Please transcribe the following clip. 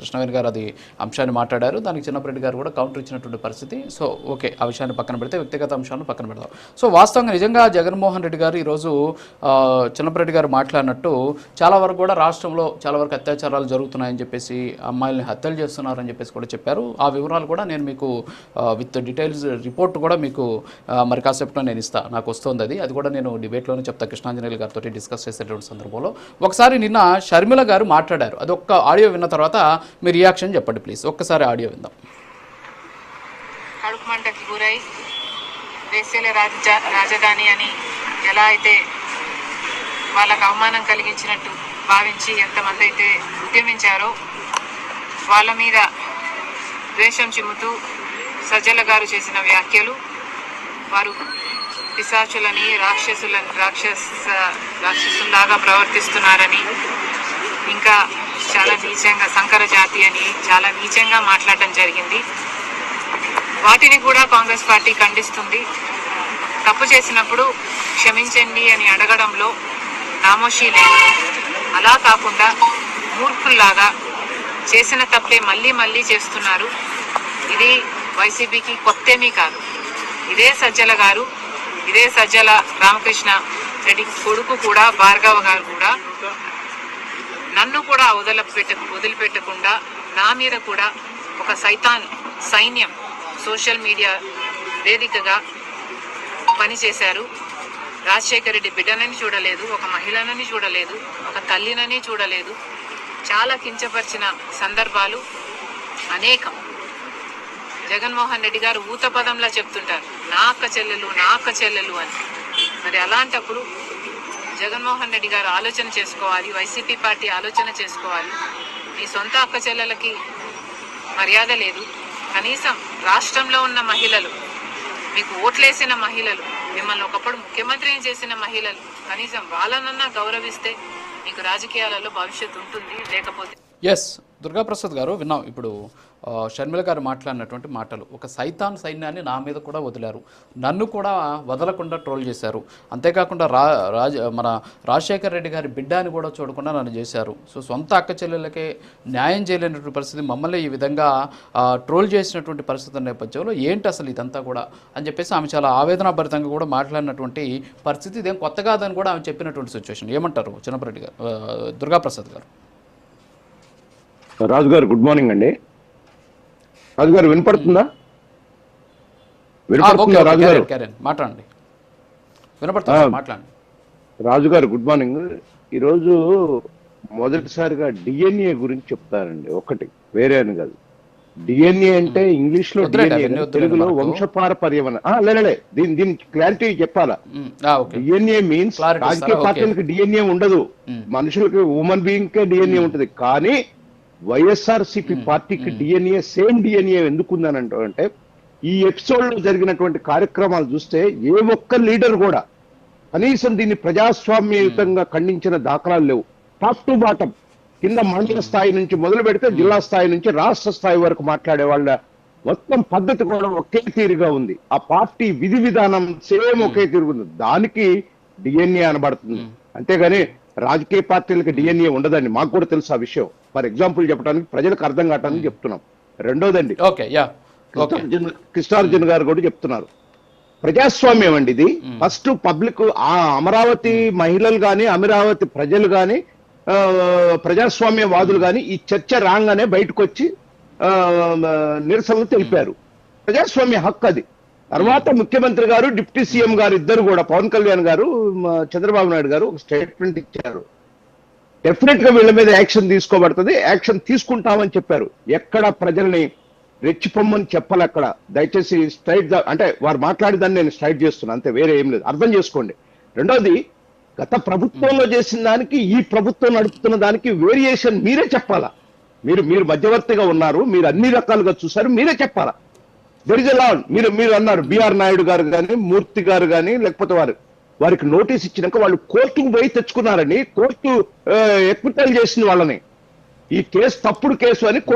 కృష్ణవేణి గారు అది అంశాన్ని మాట్లాడారు. దానికి చిన్నపరెడ్డి గారు కూడా కౌంటర్ ఇచ్చినటువంటి పరిస్థితి. సో ఓకే, ఆ విషయాన్ని పక్కన పెడితే వ్యక్తిగత అంశాలను పక్కన పెడదాం. సో వాస్తవంగా నిజంగా జగన్మోహన్ రెడ్డి గారు ఈరోజు చిన్నపరెడ్డి గారు మాట్లాడినట్టు చాలా వరకు కూడా రాష్ట్రంలో చాలా వరకు అత్యాచారాలు జరుగుతున్నాయని చెప్పేసి, అమ్మాయిల్ని హత్యలు చేస్తున్నారని చెప్పేసి కూడా చెప్పారు. ఆ వివరాలు కూడా నేను మీకు విత్ డీటెయిల్స్ రిపోర్ట్ కూడా మీకు మరి కాసేపులో నేను ఇస్తాను. నాకు వస్తుంది అది కూడా నేను డిబేట్లోనే చెప్తా కృష్ణాంజనేయులు గారితో డిస్కస్ చేసేటువంటి సందర్భంలో. ఒకసారి నిన్న షర్మిల గారు మాట్లాడారు. అది ఒక్క ఆడియో విన్న తర్వాత మీ రియాక్షన్ చెప్పండి ప్లీజ్. ఒక్కసారి ఆడియో విందాం. కడుపు మంటకి గురై దేశీయ రాజధాని అని ఎలా అయితే వాళ్ళకు అవమానం కలిగించినట్టు భావించి ఎంతమంది అయితే ఉద్యమించారో వాళ్ళ మీద ద్వేషం చిమ్ముతూ సజ్జల గారు చేసిన వ్యాఖ్యలు, వారు పిశాచులని రాక్షసుల్లాగా ప్రవర్తిస్తున్నారని, ఇంకా చాలా నీచంగా సంకర జాతి అని చాలా నీచంగా మాట్లాడటం జరిగింది. వాటిని కూడా కాంగ్రెస్ పార్టీ ఖండిస్తుంది. తప్పు చేసినప్పుడు క్షమించండి అని అడగడంలో నామోషీ లేదు. అలా కాకుండా మూర్ఖుల్లాగా చేసిన తప్పే మళ్ళీ మళ్ళీ చేస్తున్నారు. ఇది వైసీపీకి కొత్తేమీ కాదు. ఇదే సజ్జల రామకృష్ణ రెడ్డి కొడుకు కూడా, భార్గవ గారు కూడా నన్ను కూడా వదిలిపెట్టకుండా నా మీద కూడా ఒక సైన్యం సోషల్ మీడియా వేదికగా పనిచేశారు. రాజశేఖర రెడ్డి బిడ్డనని చూడలేదు, ఒక మహిళనని చూడలేదు, ఒక తల్లినని చూడలేదు. చాలా కించపరిచిన సందర్భాలు అనేకం. జగన్మోహన్ రెడ్డి గారు ఊత పదంలా చెప్తుంటారు, నా అక్క చెల్లెలు అని. మరి అలాంటప్పుడు జగన్మోహన్ రెడ్డి గారు ఆలోచన చేసుకోవాలి, వైసీపీ పార్టీ ఆలోచన చేసుకోవాలి. మీ సొంత అక్క చెల్లెలకి మర్యాద లేదు. కనీసం రాష్ట్రంలో ఉన్న మహిళలు, మీకు ఓట్లేసిన మహిళలు, మిమ్మల్ని ఒకప్పుడు ముఖ్యమంత్రిని చేసిన మహిళలు, కనీసం వాళ్ళనన్నా గౌరవిస్తే మీకు రాజకీయాలలో భవిష్యత్తు ఉంటుంది. లేకపోతే ఎస్ దుర్గాప్రసాద్ గారు విన్నాం. ఇప్పుడు షర్మిల గారు మాట్లాడినటువంటి మాటలు, ఒక సైన్యాన్ని నా మీద కూడా వదిలారు, నన్ను కూడా వదలకుండా ట్రోల్ చేశారు, అంతేకాకుండా మన రాజశేఖర రెడ్డి గారి బిడ్డ అని కూడా చూడకుండా నన్ను చేశారు. సో సొంత అక్క చెల్లెలకే న్యాయం చేయలేనటువంటి పరిస్థితి, మమ్మల్ని ఈ విధంగా ట్రోల్ చేసినటువంటి పరిస్థితి నేపథ్యంలో ఏంటి అసలు ఇదంతా కూడా అని చెప్పేసి ఆమె చాలా ఆవేదనాభరితంగా కూడా మాట్లాడినటువంటి పరిస్థితి. ఇదేం కొత్త కాదని కూడా ఆమె చెప్పినటువంటి సిచ్యువేషన్. ఏమంటారు చిన్నపరెడ్డి గారు, దుర్గాప్రసాద్ గారు? రాజు గారు గుడ్ మార్నింగ్ అండి. రాజు గారు వినపడుతుందా? రాజు గారు మాట్లాడండి. వినపడుతుందా? మాట్లాడండి. రాజు గారు గుడ్ మార్నింగ్. ఈరోజు మొదటిసారిగా డిఎన్ఏ గురించి చెప్తారండి. ఒకటి వేరే అని కాదు. డిఎన్ఏ అంటే ఇంగ్లీష్ లో డిఎన్ఏ, తెలుగులో వంశపారపర్యం. లేలే దీనికి క్లారిటీ చెప్పాలా? డిఎన్ఏ మీన్స్ రాజకీయ పార్టీలకు డిఎన్ఏ ఉండదు, మనుషులకి హ్యూమన్ బీయింగ్ కే డిఎన్ఏ ఉంటది. కానీ వైఎస్ఆర్సీపీ పార్టీకి డిఎన్ఏ సేమ్ డిఎన్ఏ ఎందుకుందని అంటే ఈ ఎపిసోడ్ లో జరిగినటువంటి కార్యక్రమాలు చూస్తే ఏ ఒక్క లీడర్ కూడా కనీసం దీన్ని ప్రజాస్వామ్యయుతంగా ఖండించిన దాఖలాలు లేవు. టాప్ టు బాటం, కింద మండల స్థాయి నుంచి మొదలు పెడితే జిల్లా స్థాయి నుంచి రాష్ట్ర స్థాయి వరకు మాట్లాడే వాళ్ళ మొత్తం పద్ధతి కూడా ఒకే తీరుగా ఉంది. ఆ పార్టీ విధి విధానం సేమ్ ఒకే తీరు ఉంది. దానికి డిఎన్ఏ అనబడుతుంది. అంతేగాని రాజకీయ పార్టీలకు డిఎన్ఏ ఉండదండి. మాకు కూడా తెలుసు ఆ విషయం. ఫర్ ఎగ్జాంపుల్ చెప్పడానికి, ప్రజలకు అర్థం కావటానికి చెప్తున్నాం. రెండోదండి, కృష్ణార్జున్ గారు కూడా చెప్తున్నారు, ప్రజాస్వామ్యం అండి ఇది. ఫస్ట్ పబ్లిక్, ఆ అమరావతి మహిళలు కానీ, అమరావతి ప్రజలు కానీ, ప్రజాస్వామ్యవాదులు కానీ ఈ చర్చ రాగానే బయటకు వచ్చి నిరసనలు తెలిపారు. ప్రజాస్వామ్య హక్కు అది. తర్వాత ముఖ్యమంత్రి గారు, డిప్యూటీ సీఎం గారు ఇద్దరు కూడా, పవన్ కళ్యాణ్ గారు, చంద్రబాబు నాయుడు గారు ఒక స్టేట్మెంట్ ఇచ్చారు. డెఫినెట్ గా వీళ్ళ మీద యాక్షన్ తీసుకోబడుతుంది, యాక్షన్ తీసుకుంటామని చెప్పారు. ఎక్కడ ప్రజల్ని రెచ్చిపోమ్మని చెప్పాలి అక్కడ. దయచేసి స్ట్రైట్ అంటే వారు మాట్లాడేదాన్ని నేను స్ట్రైట్ చేస్తున్నాను, అంతే, వేరే ఏం లేదు. అర్థం చేసుకోండి. రెండోది, గత ప్రభుత్వంలో చేసిన దానికి ఈ ప్రభుత్వం నడుపుతున్న దానికి వేరియేషన్ మీరే చెప్పాలా. మీరు మధ్యవర్తిగా ఉన్నారు, మీరు అన్ని రకాలుగా చూసారు, మీరే చెప్పాలా. దెర్ ఇస్ ఎ లా. మీరు అన్నారు బిఆర్ నాయుడు గారు కానీ, మూర్తి గారు కానీ, లేకపోతే వారికి నోటీస్ ఇచ్చినాక వాళ్ళు కోర్టుకు పోయి తెచ్చుకున్నారని, కోర్టు ఎక్విటల్ చేసింది వాళ్ళని. ఈ కేసు తప్పుడు కేసు అని